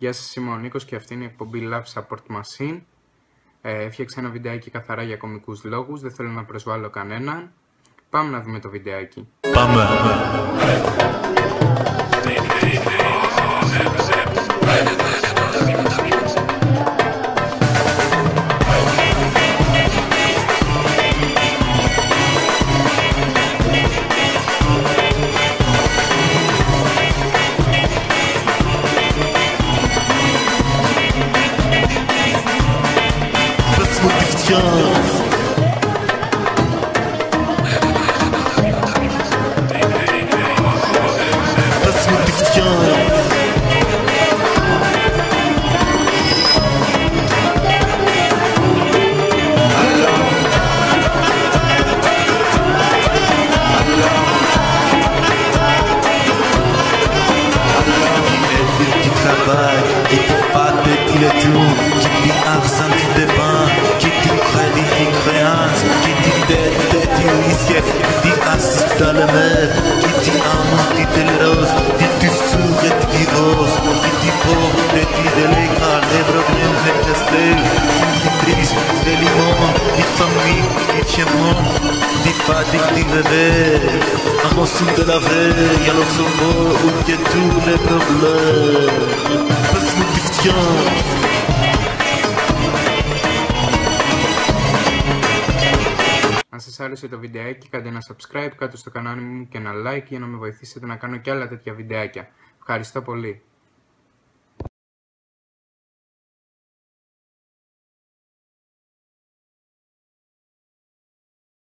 Γεια σας, είμαι ο Νίκος και αυτή είναι η εκπομπή Love Support Machine. Έφτιαξα ένα βιντεάκι καθαρά για κωμικούς λόγους, δεν θέλω να προσβάλλω κανέναν. Πάμε να δούμε το βιντεάκι. Πάμε! Et tu pas de le tout, qui dit argent, qui te vend, qui dit crédit, qui créance, qui dit dette, qui risque, qui dit assiste à la mer, qui dit amour, qui dit le rose, qui dit sourire, qui rose, qui dit pauvre, qui dit délicat, les problèmes, les castels, qui dit triste, qui dit limon, qui dit famille, qui dit chemin, qui dit pas, qui dit rêver, un ressort de la veille, à l'ossobo, où il y a tous les problèmes. Αν σας άρεσε το βιντεάκι, κάντε ένα subscribe κάτω στο κανάλι μου και ένα like για να με βοηθήσετε να κάνω και άλλα τέτοια βιντεάκια. Ευχαριστώ πολύ.